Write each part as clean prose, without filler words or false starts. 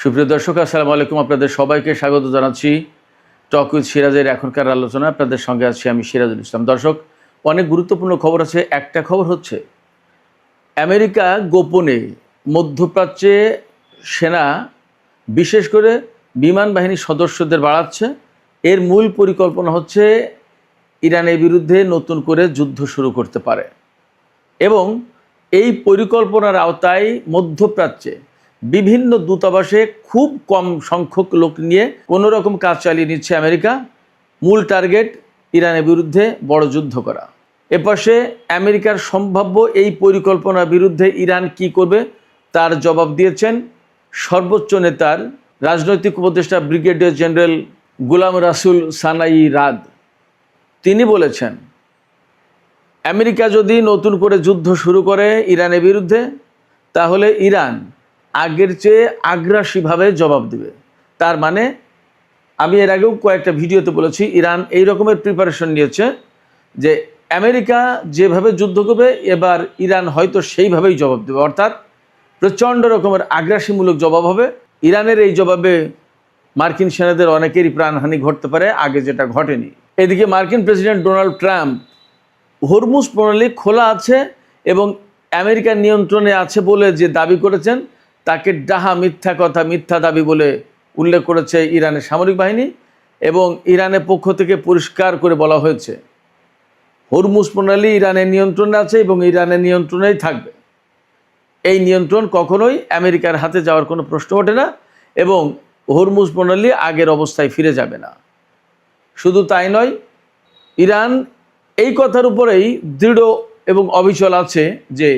সুপ্রিয় দর্শক, আসসালামু আলাইকুম। আপনাদের সবাইকে স্বাগত জানাচ্ছি টক উইথ সিরাজের এখনকার আলোচনা। আপনাদের সঙ্গে আছি আমি সিরাজুল ইসলাম। দর্শক, অনেক গুরুত্বপূর্ণ খবর আছে। একটা খবর হচ্ছে আমেরিকা গোপনে মধ্যপ্রাচ্যে সেনা, বিশেষ করে বিমান বাহিনীর সদস্যদের বাড়াচ্ছে। এর মূল পরিকল্পনা হচ্ছে ইরানের বিরুদ্ধে নতুন করে যুদ্ধ শুরু করতে পারে এবং এই পরিকল্পনার আওতায় মধ্যপ্রাচ্যে বিভিন্ন দূতাবাসে খুব কম সংখ্যক লোক নিয়ে কোনো রকম কাজ চালিয়ে নিচ্ছে আমেরিকা। মূল টার্গেট ইরানের বিরুদ্ধে বড় যুদ্ধ করা। এপাশে আমেরিকার সম্ভাব্য এই পরিকল্পনার বিরুদ্ধে ইরান কি করবে তার জবাব দিয়েছেন সর্বোচ্চ নেতার রাজনৈতিক উপদেষ্টা ব্রিগেডিয়ার জেনারেল গোলাম রাসুল সানাই রাদ। তিনি বলেছেন, আমেরিকা যদি নতুন করে যুদ্ধ শুরু করে ইরানের বিরুদ্ধে, তাহলে ইরান আগের চেয়ে আগ্রাসীভাবে জবাব দেবে। তার মানে আমি এর আগেও কয়েকটা ভিডিওতে বলেছি, ইরান এই রকমের প্রিপারেশন নিয়েছে যে আমেরিকা যেভাবে যুদ্ধ করবে এবার ইরান হয়তো সেইভাবেই জবাব দেবে, অর্থাৎ প্রচণ্ড রকমের আগ্রাসীমূলক জবাব হবে। ইরানের এই জবাবে মার্কিন সেনাদের অনেকেরই প্রাণহানি ঘটতে পারে, আগে যেটা ঘটেনি। এদিকে মার্কিন প্রেসিডেন্ট ডোনাল্ড ট্রাম্প হরমুজ প্রণালী খোলা আছে এবং আমেরিকার নিয়ন্ত্রণে আছে বলে যে দাবি করেছেন, তাকে ডাহা মিথ্যা কথা, মিথ্যা দাবি বলে উল্লেখ করেছে ইরানের সামরিক বাহিনী। এবং ইরানের পক্ষ থেকে পরিষ্কার করে বলা হয়েছে, হরমুজ প্রণালী ইরানের নিয়ন্ত্রণে আছে এবং ইরানের নিয়ন্ত্রণেই থাকবে। এই নিয়ন্ত্রণ কখনোই আমেরিকার হাতে যাওয়ার কোনো প্রশ্ন ওঠে না এবং হরমুজ প্রণালী আগের অবস্থায় ফিরে যাবে না। শুধু তাই নয়, ইরান এই কথার উপরেই দৃঢ় এবং অবিচল আছে যে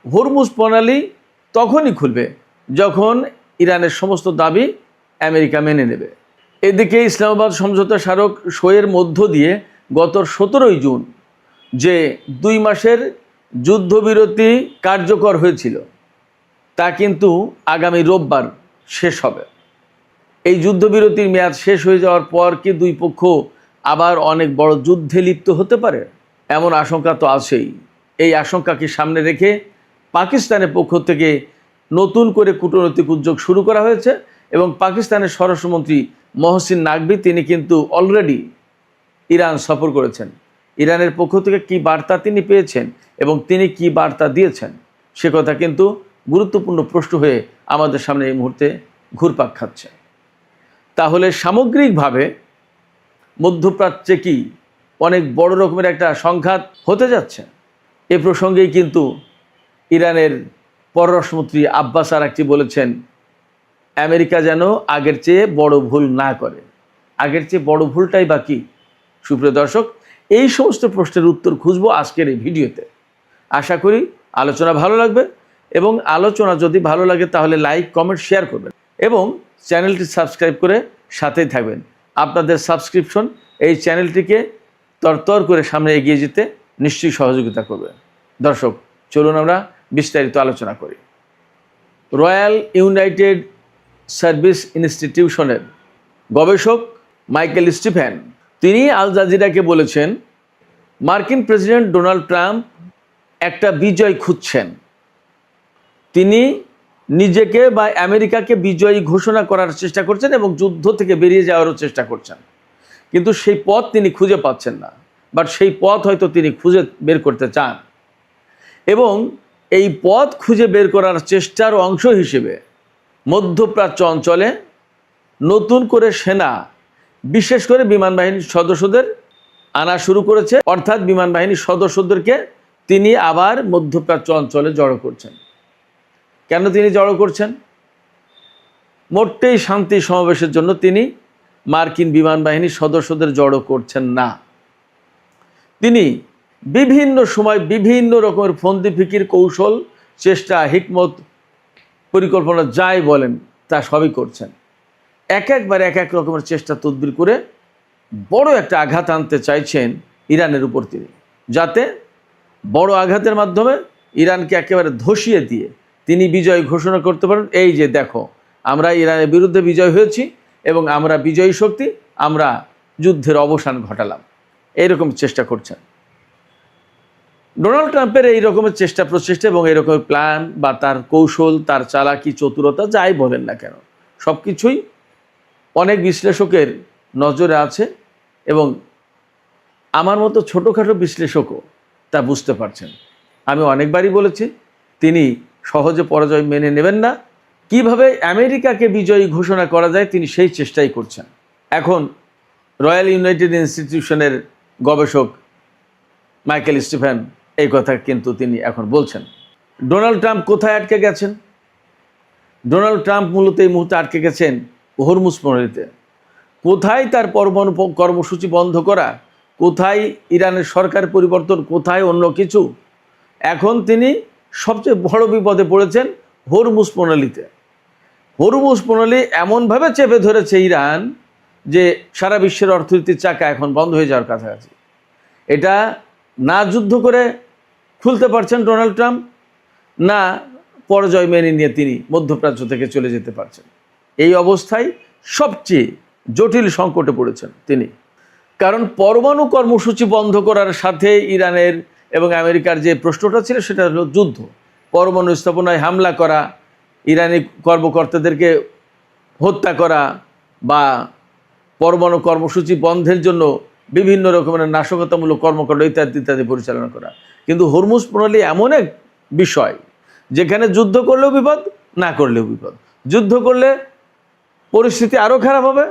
হরমুজ প্রণালী তখনই খুলবে যখন ইরানের সমস্ত দাবি আমেরিকা মেনে নেবে। এদিকে ইসলামাবাদ সমঝোতা স্মারক সইয়ের মধ্য দিয়ে গত 17ই জুন যে 2 মাসের যুদ্ধবিরতি কার্যকর হয়েছিল, তা কিন্তু আগামী রোববার শেষ হবে। এই যুদ্ধবিরতির মেয়াদ শেষ হয়ে যাওয়ার পর কি দুই পক্ষ আবার অনেক বড় যুদ্ধে লিপ্ত হতে পারে, এমন আশঙ্কা তো আছেই। এই আশঙ্কাকে সামনে রেখে পাকিস্তানের পক্ষ থেকে নতুন করে কূটনৈতিক উদ্যোগ শুরু করা হয়েছে এবং পাকিস্তানের স্বরাষ্ট্রমন্ত্রী মহসিন নাকভি তিনি কিন্তু অলরেডি ইরান সফর করেছেন। ইরানের পক্ষ থেকে কি বার্তা তিনি পেয়েছেন এবং তিনি কি বার্তা দিয়েছেন, সে কথা কিন্তু গুরুত্বপূর্ণ প্রশ্ন হয়ে আমাদের সামনে এই মুহূর্তে ঘুরপাক খাচ্ছে। তাহলে সামগ্রিকভাবে মধ্যপ্রাচ্যে কি অনেক বড় রকমের একটা সংঘাত হতে যাচ্ছে? এ প্রসঙ্গেই কিন্তু ইরানের পররাষ্ট্রমন্ত্রী আব্বাস আরাকচি বলেছেন, আমেরিকা যেন আগের চেয়ে বড় ভুল না করে। আগের চেয়ে বড় ভুলটাই বা কি? সুপ্রিয় দর্শক, এই সমস্ত প্রশ্নের উত্তর খুঁজবো আজকের এই ভিডিওতে। আশা করি আলোচনা ভালো লাগবে এবং আলোচনা যদি ভালো লাগে তাহলে লাইক, কমেন্ট, শেয়ার করবেন এবং চ্যানেলটি সাবস্ক্রাইব করে সাথেই থাকবেন। আপনাদের সাবস্ক্রিপশন এই চ্যানেলটিকে তরতর করে সামনে এগিয়ে যেতে নিশ্চয়ই সহযোগিতা করবে। দর্শক, চলুন আমরা বিস্তারিত আলোচনা করি। রয়্যাল ইউনাইটেড সার্ভিস ইনস্টিটিউশনের গবেষক মাইকেল স্টিফেন তিনি আল জাজিরাকে বলেছেন, মার্কিন প্রেসিডেন্ট ডোনাল্ড ট্রাম্প একটা বিজয় খুঁজছেন। তিনি নিজেকে বা আমেরিকাকে বিজয়ী ঘোষণা করার চেষ্টা করছেন এবং যুদ্ধ থেকে বেরিয়ে যাওয়ারও চেষ্টা করছেন, কিন্তু সেই পথ তিনি খুঁজে পাচ্ছেন না। বাট সেই পথ হয়তো তিনি খুঁজে বের করতে চান এবং এই পথ খুঁজে বের করার চেষ্টার অংশ হিসেবে মধ্যপ্রাচ্য অঞ্চলে নতুন করে সেনা, বিশেষ করে বিমান বাহিনীর সদস্যদের আনা শুরু করেছে। অর্থাৎ বিমান বাহিনীর সদস্যদেরকে তিনি আবার মধ্যপ্রাচ্য অঞ্চলে জড়ো করছেন। কেন তিনি জড়ো করছেন? মোটেই শান্তি সমাবেশের জন্য তিনি মার্কিন বিমান বাহিনীর সদস্যদের জড়ো করছেন না। তিনি বিভিন্ন সময় বিভিন্ন রকমের ফন্দি ফিকির, কৌশল, চেষ্টা, হিকমত, পরিকল্পনা যাই বলেন তা সবই করছেন। একবার এক এক রকমের চেষ্টা তদবির করে বড় একটা আঘাত আনতে চাইছেন ইরানের উপর তিনি, যাতে বড় আঘাতের মাধ্যমে ইরানকে একেবারে ধসিয়ে দিয়ে তিনি বিজয় ঘোষণা করতে পারেন। এই যে দেখো, আমরা ইরানের বিরুদ্ধে বিজয় হয়েছি এবং আমরা বিজয়ী শক্তি, আমরা যুদ্ধের অবসান ঘটালাম। এইরকম চেষ্টা করছেন ডোনাল্ড ট্রাম্পের। এই রকমের প্রচেষ্টা এবং এই রকমের প্ল্যান বা তার কৌশল, তার চালাকি, চতুরতা যাই বলেন না কেন, সব কিছুই অনেক বিশ্লেষকের নজরে আছে এবং আমার মতো ছোটোখাটো বিশ্লেষকও তা বুঝতে পারছেন। আমি অনেকবারই বলেছি তিনি সহজে পরাজয় মেনে নেবেন না। কিভাবে আমেরিকাকে বিজয়ী ঘোষণা করা যায় তিনি সেই চেষ্টাই করছেন। এখন রয়্যাল ইউনাইটেড ইনস্টিটিউশনের গবেষক মাইকেল স্টিফেন এই কথা কিন্তু তিনি এখন বলছেন। ডোনাল্ড ট্রাম্প কোথায় আটকে গেছেন? ডোনাল্ড ট্রাম্প মূলত এই মুহূর্তে আটকে গেছেন হরমুজ প্রণালীতে। কোথায় তার পরমাণু কর্মসূচি বন্ধ করা, কোথায় ইরানের সরকার পরিবর্তন, কোথায় অন্য কিছু। এখন তিনি সবচেয়ে বড় বিপদে পড়েছেন হরমুজ প্রণালীতে। হরমুজ প্রণালী এমনভাবে চেপে ধরেছে ইরান যে সারা বিশ্বের অর্থনীতির চাকা এখন বন্ধ হয়ে যাওয়ার কাছাকাছি। এটা না যুদ্ধ করে খুলতে পারছেন ডোনাল্ড ট্রাম্প, না পরাজয় মেনে নিয়ে তিনি মধ্যপ্রাচ্য থেকে চলে যেতে পারছেন। এই অবস্থায় সবচেয়ে জটিল সংকটে পড়েছেন তিনি। কারণ পরমাণু কর্মসূচি বন্ধ করার সাথে ইরানের এবং আমেরিকার যে প্রশ্নটা ছিল সেটা হলো যুদ্ধ, পরমাণু স্থাপনায় হামলা করা, ইরানি কর্মকর্তাদেরকে হত্যা করা বা পরমাণু কর্মসূচি বন্ধের জন্য বিভিন্ন রকমের নাশকতামূলক কর্মকাণ্ড ইত্যাদি ইত্যাদি পরিচালনা করা। কিন্তু হরমুজ প্রণালী এমন এক বিষয় যেখানে যুদ্ধ করলেও বিপদ, না করলেও বিপদ। যুদ্ধ করলে পরিস্থিতি আরও খারাপ হবে,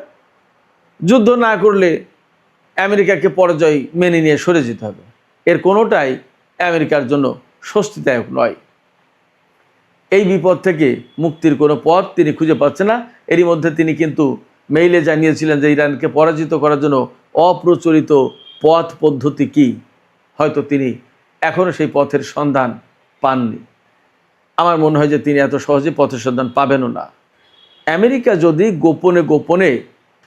যুদ্ধ না করলে আমেরিকাকে পরাজয় মেনে নিয়ে সরে যেতে হবে। এর কোনোটাই আমেরিকার জন্য স্বস্তিদায়ক নয়। এই বিপদ থেকে মুক্তির কোনো পথ তিনি খুঁজে পাচ্ছেন না। এরই মধ্যে তিনি কিন্তু মেইলে জানিয়েছিলেন যে ইরানকে পরাজিত করার জন্য অপ্রচলিত পথ পদ্ধতি কী, হয়তো তিনি এখনও সেই পথের সন্ধান পাননি। আমার মনে হয় যে তিনি এত সহজে পথের সন্ধান পাবেনও না। আমেরিকা যদি গোপনে গোপনে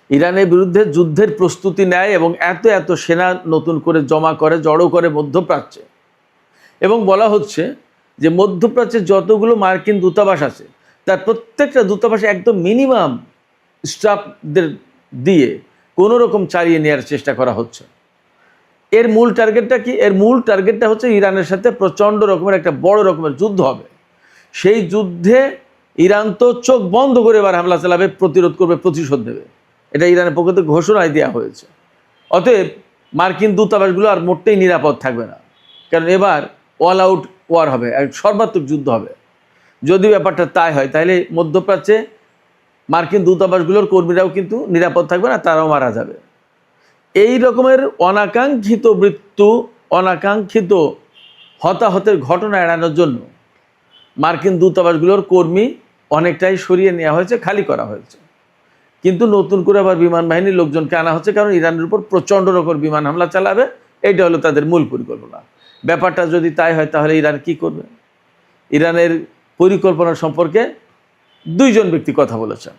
ইরানের বিরুদ্ধে যুদ্ধের প্রস্তুতি নেয় এবং এত এত সেনা নতুন করে জমা করে, জড়ো করে মধ্যপ্রাচ্যে, এবং বলা হচ্ছে যে মধ্যপ্রাচ্যে যতগুলো মার্কিন দূতাবাস আছে তার প্রত্যেকটা দূতাবাসে একদম মিনিমাম স্টাফদের দিয়ে কোনো রকম চালিয়ে নেওয়ার চেষ্টা করা হচ্ছে। এর মূল টার্গেটটা কি? এর মূল টার্গেটটা হচ্ছে ইরানের সাথে প্রচণ্ড রকমের একটা বড় রকমের যুদ্ধ হবে। সেই যুদ্ধে ইরান তো চোখ বন্ধ করে এবার হামলা চালাবে, প্রতিরোধ করবে, প্রতিশোধ দেবে। এটা ইরানের পক্ষ থেকে ঘোষণায় দেওয়া হয়েছে। অতএব মার্কিন দূতাবাসগুলো আর মোটেই নিরাপদ থাকবে না, কারণ এবার অল আউট ওয়ার হবে, এক সর্বাত্মক যুদ্ধ হবে। যদি ব্যাপারটা তাই হয় তাহলে মধ্যপ্রাচ্যে মার্কিন দূতাবাসগুলোর কর্মীরাও কিন্তু নিরাপদ থাকবে না, তারাও মারা যাবে। এই রকমের অনাকাঙ্ক্ষিত মৃত্যু, অনাকাঙ্ক্ষিত হতাহতের ঘটনা এড়ানোর জন্য মার্কিন দূতাবাসগুলোর কর্মী অনেকটাই সরিয়ে নেওয়া হয়েছে, খালি করা হয়েছে। কিন্তু নতুন করে আবার বিমান বাহিনীর লোকজনকে আনা হচ্ছে, কারণ ইরানের উপর প্রচণ্ড রকমের বিমান হামলা চালাবে। এইটা হলো তাদের মূল পরিকল্পনা। ব্যাপারটা যদি তাই হয় তাহলে ইরান কি করবে? ইরানের পরিকল্পনা সম্পর্কে দুইজন ব্যক্তি কথা বলেছেন।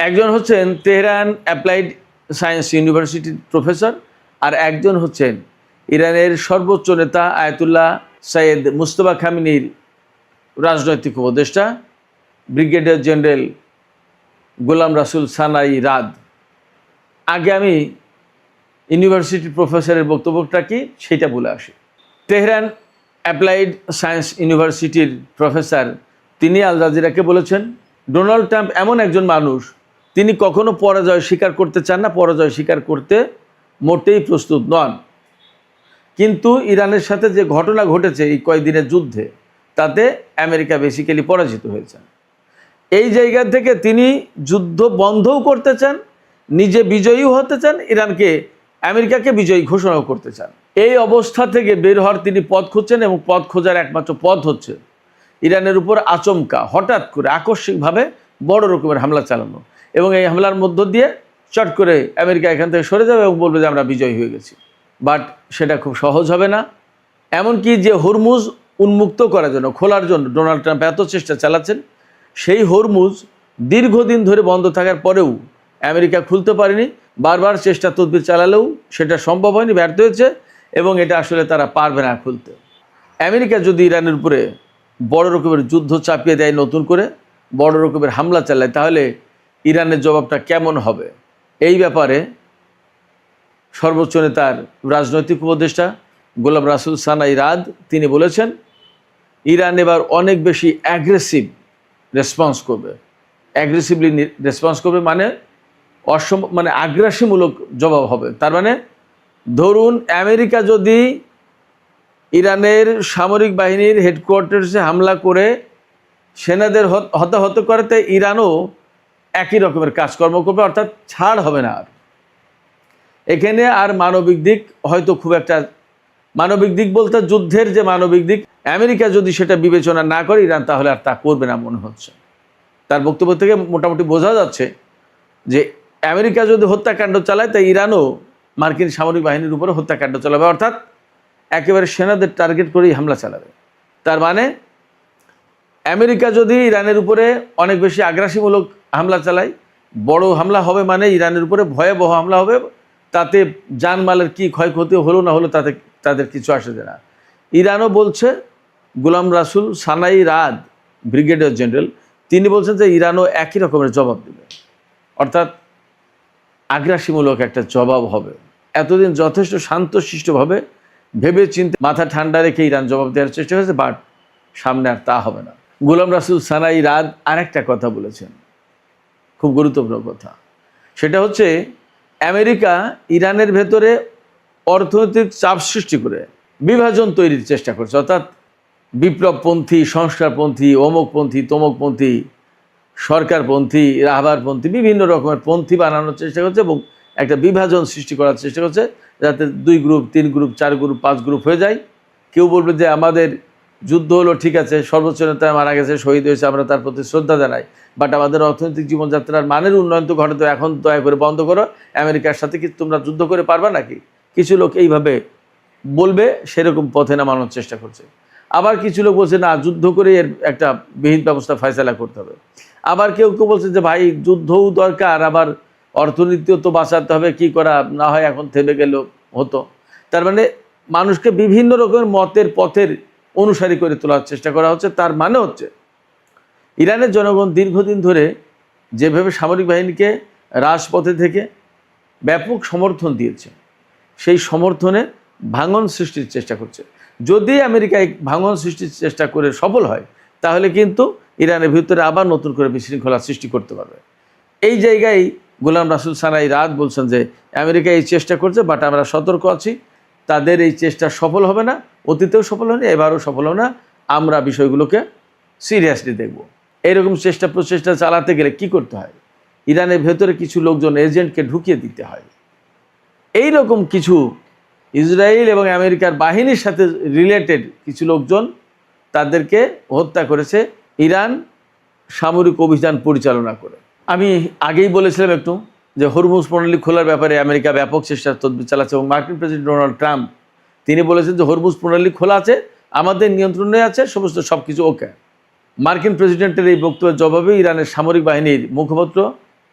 একজন হচ্ছেন তেহরান অ্যাপ্লাইড সায়েন্স ইউনিভার্সিটির প্রফেসর, আর একজন হচ্ছেন ইরানের সর্বোচ্চ নেতা আয়াতুল্লাহ সৈয়দ মুজতবা খামেনির রাজনৈতিক উপদেষ্টা ব্রিগেডিয়ার জেনারেল গোলাম রাসুল সানাই রাদ। আগে আমি ইউনিভার্সিটির প্রফেসরের বক্তব্যটা কি সেটা বলে আসি। তেহরান অ্যাপ্লাইড সায়েন্স ইউনিভার্সিটির প্রফেসর তিনি আল জাজিরাকে বলেছেন, ডোনাল্ড ট্রাম্প এমন একজন মানুষ, তিনি কখনো পরাজয় স্বীকার করতে চান না, পরাজয় স্বীকার করতে মোটেই প্রস্তুত নন। কিন্তু ইরানের সাথে যে ঘটনা ঘটেছে এই কয়েকদিনের যুদ্ধে, তাতে আমেরিকা বেসিক্যালি পরাজিত হয়েছে। এই জায়গা থেকে তিনি যুদ্ধ বন্ধও করতে চান, নিজে বিজয়ীও হতে চান, ইরানকে আমেরিকাকে বিজয়ী ঘোষণাও করতে চান। এই অবস্থা থেকে বের হওয়ার তিনি পথ খুঁজছেন, এবং পথ খোঁজার একমাত্র পথ হচ্ছে ইরানের উপর আচমকা হঠাৎ করে আকস্মিকভাবে বড় রকমের হামলা চালানো, এবং এই হামলার মধ্য দিয়ে চট করে আমেরিকা এখান থেকে সরে যাবে এবং বলবে যে আমরা বিজয়ী হয়ে গেছি। বাট সেটা খুব সহজ হবে না। এমনকি যে হরমুজ উন্মুক্ত করার জন্য, খোলার জন্য ডোনাল্ড ট্রাম্প এত চেষ্টা চালাচ্ছেন, সেই হরমুজ দীর্ঘদিন ধরে বন্ধ থাকার পরেও আমেরিকা খুলতে পারেনি। বারবার চেষ্টা তদবির চালালেও সেটা সম্ভব হয়নি, ব্যর্থ হয়েছে, এবং এটা আসলে তারা পারবে না খুলতে। আমেরিকা যদি ইরানের উপরে বড় রকমের যুদ্ধ চাপিয়ে দেয়, নতুন করে বড় রকমের হামলা চালায়, তাহলে ইরানের জবাবটা কেমন হবে? এই ব্যাপারে সর্বোচ্চ নেতার রাজনৈতিক উপদেষ্টা গোলাম রাসুল সানাই রাদ তিনি বলেছেন, ইরান এবার অনেক বেশি অ্যাগ্রেসিভ রেসপন্স করবে, অ্যাগ্রেসিভলি রেসপন্স করবে, মানে মানে আগ্রাসীমূলক জবাব হবে। তার মানে ধরুন আমেরিকা যদি ইরানের সামরিক বাহিনীর হেডকোয়ার্টার্সে হামলা করে সেনাদের হতাহত করে, তাই ইরানও একই রকমের কাজকর্ম করবে, অর্থাৎ ছাড় হবে না। আর এখানে আর মানবিক দিক হয়তো খুব একটা, মানবিক দিক বলতে যুদ্ধের যে মানবিক দিক, আমেরিকা যদি সেটা বিবেচনা না করে ইরান, তাহলে আর তা করবে না মনে হচ্ছে। তার বক্তব্য থেকে মোটামুটি বোঝা যাচ্ছে যে আমেরিকা যদি হত্যাকাণ্ড চালায়, তাই ইরানও মার্কিন সামরিক বাহিনীর উপরে হত্যাকাণ্ড চালাবে, অর্থাৎ একেবারে সেনাদের টার্গেট করেই হামলা চালাবে। তার মানে আমেরিকা যদি ইরানের উপরে অনেক বেশি আগ্রাসীমূলক হামলা চালায়, বড় হামলা হবে, মানে ইরানের উপরে ভয়াবহ হামলা হবে, তাতে জানমালের কি ক্ষয়ক্ষতি হলো না হলো তাতে তাদের কিছু আসে যায় না। ইরানও বলছে, গোলাম রাসুল সানাই রাদ ব্রিগেডিয়ার জেনারেল, তিনি বলছেন যে ইরানও একই রকমের জবাব দেবে, অর্থাৎ আগ্রাসীমূলক একটা জবাব হবে। এতদিন যথেষ্ট শান্তশিষ্টভাবে ভেবে চিন্তে মাথা ঠান্ডা রেখে ইরান জবাব দেওয়ার চেষ্টা হয়েছে, বাট সামনে আর তা হবে না। গোলাম রাসুল সানাই রাদ আরেকটা কথা বলেছেন, খুব গুরুত্বপূর্ণ কথা। সেটা হচ্ছে আমেরিকা ইরানের ভেতরে অর্থনৈতিক চাপ সৃষ্টি করে বিভাজন তৈরির চেষ্টা করছে, অর্থাৎ বিপ্লবপন্থী, সংস্কারপন্থী, অমুকপন্থী, তমুকপন্থী, সরকারপন্থী, রাহবারপন্থী, বিভিন্ন রকমের পন্থী বানানোর চেষ্টা করছে এবং একটা বিভাজন সৃষ্টি করার চেষ্টা করছে, যাতে 2 গ্রুপ, 3 গ্রুপ, 4 গ্রুপ, 5 গ্রুপ হয়ে যায়। কেউ বলবে যে আমাদের যুদ্ধ হলো, ঠিক আছে, সর্বোচ্চ নেতায় মারা গেছে, শহীদ হয়েছে, আমরা তার প্রতি শ্রদ্ধা জানাই, বাট আমাদের অর্থনৈতিক জীবনযাত্রার মানের উন্নয়ন তো ঘটে, তো এখন দয়া করে বন্ধ করো, আমেরিকার সাথে কি তোমরা যুদ্ধ করে পারবা নাকি? কিছু লোক এইভাবে বলবে, সেরকম পথে নামানোর চেষ্টা করছে। আবার কিছু লোক বলছে না, যুদ্ধ করে এর একটা বিহিত ব্যবস্থা ফয়সালা করতে হবে। আবার কেউ কেউ বলছে যে ভাই যুদ্ধও দরকার, আবার অর্থনীতিও তো বাঁচাতে হবে, কি করা না হয় এখন থেমে গেল হতো। তার মানে মানুষকে বিভিন্ন রকমের মতের পথের অনুসারী করে তোলার চেষ্টা করা হচ্ছে। তার মানে হচ্ছে ইরানের জনগণ দীর্ঘদিন ধরে যেভাবে সামরিক বাহিনীকে রাজপথে থেকে ব্যাপক সমর্থন দিয়েছে, সেই সমর্থনে ভাঙন সৃষ্টির চেষ্টা করছে। যদি আমেরিকা এই ভাঙন সৃষ্টির চেষ্টা করে সফল হয়, তাহলে কিন্তু ইরানের ভিতরে আবার নতুন করে বিশৃঙ্খলা সৃষ্টি করতে পারবে। এই জায়গায় গোলাম রাসুল সানাই রাত বলছেন যে আমেরিকা এই চেষ্টা করছে, বাট আমরা সতর্ক আছি, তাদের এই চেষ্টা সফল হবে না, অতীতেও সফল হয়নি, এবারও সফল হবে না, আমরা বিষয়গুলোকে সিরিয়াসলি দেখব। এইরকম চেষ্টা প্রচেষ্টা চালাতে গেলে কি করতে হয়? ইরানের ভেতরে কিছু লোকজন এজেন্টকে ঢুকিয়ে দিতে হয়। এই রকম কিছু ইসরায়েল এবং আমেরিকার বাহিনীর সাথে রিলেটেড কিছু লোকজন, তাদেরকে হত্যা করেছে ইরান সামরিক অভিযান পরিচালনা করে। আমি আগেই বলেছিলাম একটু যে হরমুজ প্রণালী খোলার ব্যাপারে আমেরিকা ব্যাপক চেষ্টার তদবির চালাচ্ছে এবং মার্কিন প্রেসিডেন্ট ডোনাল্ড ট্রাম্প তিনি বলেছেন যে হরমুজ প্রণালী খোলা আছে, আমাদের নিয়ন্ত্রণে আছে, সমস্ত সব কিছু ওকে। মার্কিন প্রেসিডেন্টের এই বক্তব্যের জবাবে ইরানের সামরিক বাহিনীর মুখপাত্র,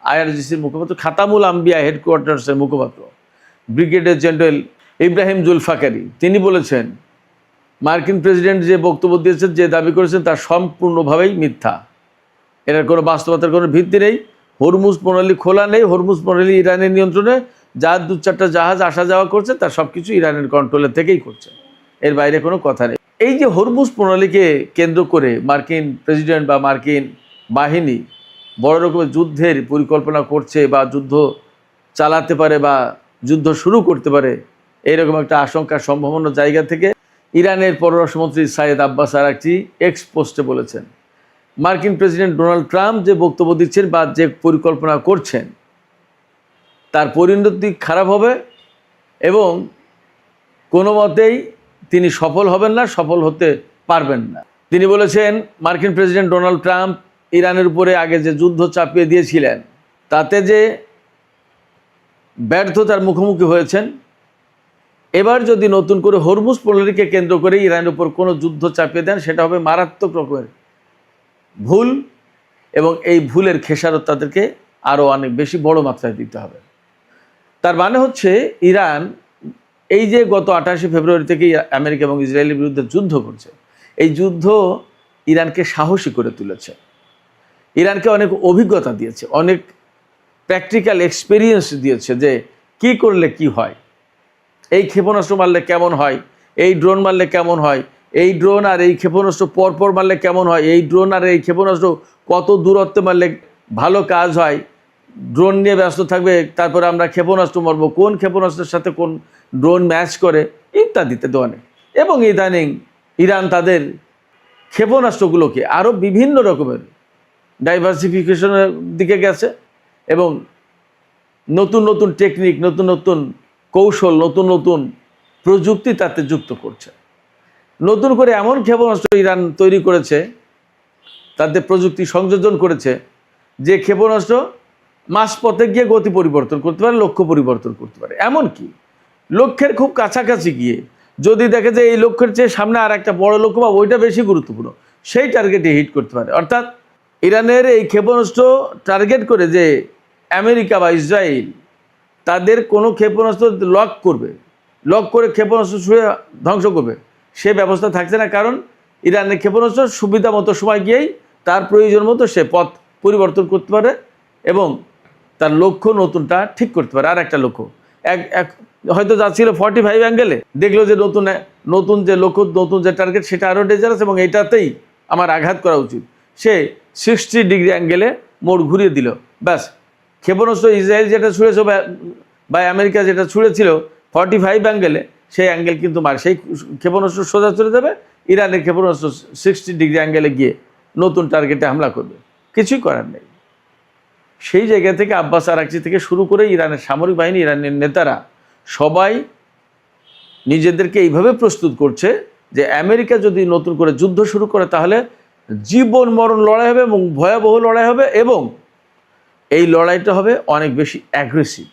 আইআরজিসির মুখপাত্র, খাতামুল আম্বিয়া হেডকোয়ার্টার্সের মুখপাত্র ব্রিগেডিয়ার জেনারেল ইব্রাহিম জুলফাকারি, তিনি বলেছেন মার্কিন প্রেসিডেন্ট যে বক্তব্য দিয়েছেন, যে দাবি করেছেন, তা সম্পূর্ণভাবেই মিথ্যা। এটার কোনো বাস্তবতার কোনো ভিত্তি নেই। হরমুজ প্রণালী খোলা নেই, হরমুজ প্রণালী ইরানের নিয়ন্ত্রণে, যার 2-4টা জাহাজ আসা যাওয়া করছে, তার সব কিছু ইরানের কন্ট্রোলের থেকেই করছে, এর বাইরে কোনো কথা নেই। এই যে হরমুজ প্রণালীকে কেন্দ্র করে মার্কিন প্রেসিডেন্ট বা মার্কিন বাহিনী বড় রকমের যুদ্ধের পরিকল্পনা করছে বা যুদ্ধ চালাতে পারে বা যুদ্ধ শুরু করতে পারে, এইরকম একটা আশঙ্কা সম্ভাবনার জায়গা থেকে ইরানের পররাষ্ট্রমন্ত্রী সাইয়েদ আব্বাস আরাকচি এক্স পোস্টে বলেছেন, মার্কিন প্রেসিডেন্ট ডোনাল্ড ট্রাম্প যে বক্তব্য দিচ্ছেন বা যে পরিকল্পনা করছেন, তার পরিণতি খারাপ হবে এবং কোনো মতেই তিনি সফল হবেন না, সফল হতে পারবেন না। তিনি বলেছেন, মার্কিন প্রেসিডেন্ট ডোনাল্ড ট্রাম্প ইরানের উপরে আগে যে যুদ্ধ চাপিয়ে দিয়েছিলেন, তাতে যে ব্যর্থতার মুখোমুখি হয়েছেন, এবার যদি নতুন করে হরমুজ প্রণালীকে কেন্দ্র করে ইরানের উপর কোনো যুদ্ধ চাপিয়ে দেন, সেটা হবে মারাত্মক রকমের ভুল এবং এই ভুলের খেসারত তাদেরকে আরও অনেক বেশি বড় মাত্রায় দিতে হবে। তার মানে হচ্ছে ইরান এই যে গত 28 ফেব্রুয়ারি থেকে আমেরিকা এবং ইসরায়েলের বিরুদ্ধে যুদ্ধ করছে, এই যুদ্ধ ইরানকে সাহসী করে তুলেছে, ইরানকে অনেক অভিজ্ঞতা দিয়েছে, অনেক প্র্যাকটিক্যাল এক্সপিরিয়েন্স দিয়েছে যে কি করলে কি হয়, এই ক্ষেপণাস্ত্র মারলে কেমন হয়, এই ড্রোন মারলে কেমন হয়, এই ড্রোন আর এই ক্ষেপণাস্ত্র পরপর মারলে কেমন হয়, এই ড্রোন আর এই ক্ষেপণাস্ত্র কত দূরত্বে মারলে ভালো কাজ হয়, ড্রোন নিয়ে ব্যস্ত থাকবে, তারপরে আমরা ক্ষেপণাস্ত্র মারব, কোন ক্ষেপণাস্ত্রের সাথে কোন ড্রোন ম্যাচ করে ইত্যাদিতে অনেক। এবং ইদানিং ইরান তাদের ক্ষেপণাস্ত্রগুলোকে আরও বিভিন্ন রকমের ডাইভার্সিফিকেশনের দিকে গেছে এবং নতুন নতুন টেকনিক, নতুন নতুন কৌশল, নতুন নতুন প্রযুক্তি তাতে যুক্ত করছে। নতুন করে এমন ক্ষেপণাস্ত্র ইরান তৈরি করেছে, তাদের প্রযুক্তি সংযোজন করেছে, যে ক্ষেপণাস্ত্র মাঝপথে গিয়ে গতি পরিবর্তন করতে পারে, লক্ষ্য পরিবর্তন করতে পারে। এমনকি লক্ষ্যের খুব কাছাকাছি গিয়ে যদি দেখে যে এই লক্ষ্যের চেয়ে সামনে আর একটা বড় লক্ষ্য বা ওইটা বেশি গুরুত্বপূর্ণ, সেই টার্গেটে হিট করতে পারে। অর্থাৎ ইরানের এই ক্ষেপণাস্ত্র টার্গেট করে যে আমেরিকা বা ইসরায়েল তাদের কোনো ক্ষেপণাস্ত্র লক করে ক্ষেপণাস্ত্র ছুঁড়ে ধ্বংস করবে, সে ব্যবস্থা থাকছে না। কারণ ইরানের ক্ষেপণাস্ত্র সুবিধা মতো সময় গিয়েই তার প্রয়োজন মতো সে পথ পরিবর্তন করতে পারে এবং তার লক্ষ্য নতুনটা ঠিক করতে পারে। আর একটা লক্ষ্য হয়তো যাচ্ছিল 45 অ্যাঙ্গেলে, দেখলো যে নতুন যে লক্ষ্য, নতুন যে টার্গেট সেটা আরও ডেঞ্জারাস এবং এটাতেই আমার আঘাত করা উচিত, সে 60 ডিগ্রি অ্যাঙ্গেলে মোড় ঘুরিয়ে দিল। ব্যাস, ক্ষেপণাস্ত্র ইসরায়েল যেটা ছুঁড়েছে বা আমেরিকা যেটা ছুঁড়েছিল 45 অ্যাঙ্গেলে, সেই অ্যাঙ্গেল কিন্তু সেই ক্ষেপণাস্ত্র সোজা চলে যাবে, ইরানের ক্ষেপণাস্ত্র 60 ডিগ্রি অ্যাঙ্গেলে গিয়ে নতুন টার্গেটে হামলা করবে। কিছুই করার নেই। সেই জায়গা থেকে আব্বাস আরাকচি থেকে শুরু করে ইরানের সামরিক বাহিনী, ইরানের নেতারা সবাই নিজেদেরকে এইভাবে প্রস্তুত করছে যে আমেরিকা যদি নতুন করে যুদ্ধ শুরু করে তাহলে জীবন মরণ লড়াই হবে এবং ভয়াবহ লড়াই হবে, এবং এই লড়াইটা হবে অনেক বেশি অ্যাগ্রেসিভ।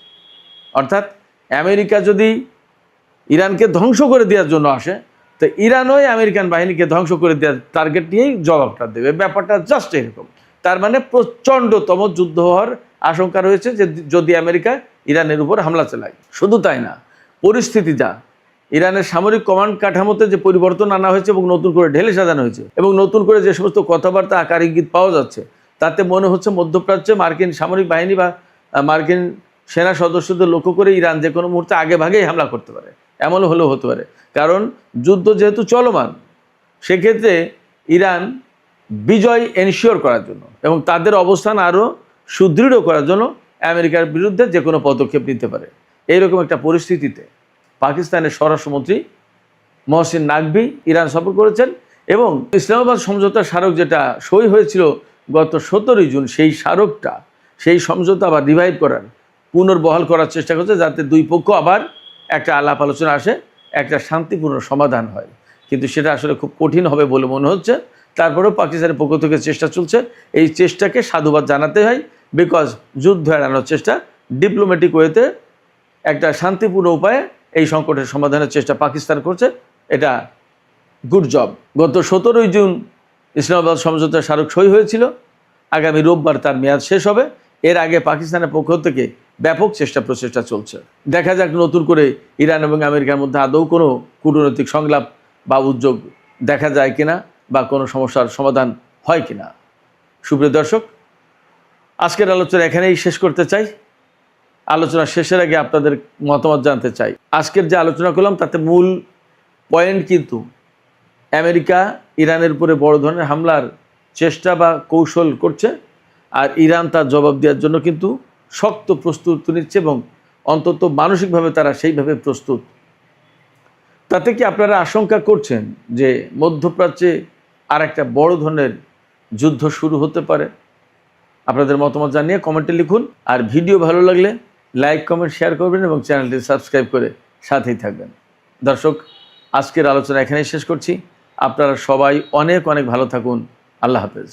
অর্থাৎ আমেরিকা যদি ইরানকে ধ্বংস করে দেওয়ার জন্য আসে, তো ইরানও আমেরিকান বাহিনীকে ধ্বংস করে দেওয়ার টার্গেট নিয়েই জবাবটা দেবে। ব্যাপারটা জাস্ট এরকম। তার মানে প্রচণ্ডতম যুদ্ধ হওয়ার আশঙ্কা রয়েছে যে যদি আমেরিকা ইরানের উপর হামলা চালায়। শুধু তাই না, পরিস্থিতি যা, ইরানের সামরিক কমান্ড কাঠামোতে যে পরিবর্তন আনা হয়েছে এবং নতুন করে ঢেলে সাজানো হয়েছে এবং নতুন করে যে সমস্ত কথাবার্তা, আকার ইঙ্গিত পাওয়া যাচ্ছে, তাতে মনে হচ্ছে মধ্যপ্রাচ্যে মার্কিন সামরিক বাহিনী বা মার্কিন সেনা সদস্যদের লক্ষ্য করে ইরান যে কোনো মুহূর্তে আগে ভাগেই হামলা করতে পারে। এমনও হলেও হতে পারে, কারণ যুদ্ধ যেহেতু চলমান, সেক্ষেত্রে ইরান বিজয় এনশিওর করার জন্য এবং তাদের অবস্থান আরও সুদৃঢ় করার জন্য আমেরিকার বিরুদ্ধে যে কোনো পদক্ষেপ নিতে পারে। এইরকম একটা পরিস্থিতিতে পাকিস্তানের স্বরাষ্ট্রমন্ত্রী মহসিন নাকভি ইরান সফর করেছেন এবং ইসলামাবাদ সমঝোতা স্মারক যেটা সই হয়েছিল গত 17 জুন, সেই সমঝোতা আবার রিভাইভ করার, পুনর্বহাল করার চেষ্টা করছে, যাতে দুই পক্ষ আবার একটা আলাপ আলোচনা আসে, একটা শান্তিপূর্ণ সমাধান হয়। কিন্তু সেটা আসলে খুব কঠিন হবে বলে মনে হচ্ছে। তারপরেও পাকিস্তানের পক্ষ থেকে চেষ্টা চলছে। এই চেষ্টাকে সাধুবাদ জানাতে হয়, বিকজ যুদ্ধ এড়ানোর চেষ্টা, ডিপ্লোম্যাটিক ওয়েতে একটা শান্তিপূর্ণ উপায়ে এই সংকটের সমাধানের চেষ্টা পাকিস্তান করছে। এটা গুড জব। গত 17 জুন ইসলামাবাদ সমঝোতা স্মারক সই হয়েছিল। আগামী রোববার তার মেয়াদ শেষ হবে। এর আগে পাকিস্তানের পক্ষ থেকে ব্যাপক প্রচেষ্টা চলছে। দেখা যাক নতুন করে ইরান এবং আমেরিকার মধ্যে আদৌ কোনো কূটনৈতিক সংলাপ বা উদ্যোগ দেখা যায় কিনা বা কোনো সমস্যার সমাধান হয় কিনা। সুপ্রিয় দর্শক, আজকের আলোচনা এখানেই শেষ করতে চাই। আলোচনা শেষের আগে আপনাদের মতামত জানতে চাই। আজকের যে আলোচনা করলাম তাতে মূল পয়েন্ট কিন্তু আমেরিকা ইরানের উপরে বড় ধরনের হামলার চেষ্টা বা কৌশল করছে, আর ইরান তার জবাব দেওয়ার জন্য কিন্তু শক্ত প্রস্তুতি নিচ্ছে এবং অন্তত মানসিকভাবে তারা সেইভাবে প্রস্তুত। তাতে কি আপনারা আশঙ্কা করছেন যে মধ্যপ্রাচ্যে আর একটা বড় ধরনের যুদ্ধ শুরু হতে পারে? আপনাদের মতামত জানিয়ে কমেন্টে লিখুন। আর ভিডিও ভালো লাগলে লাইক, কমেন্ট, শেয়ার করবেন এবং চ্যানেলটি সাবস্ক্রাইব করে সাথেই থাকবেন। দর্শক, আজকের আলোচনা এখানেই শেষ করছি। আপনারা সবাই অনেক অনেক ভালো থাকুন। আল্লাহ হাফেজ।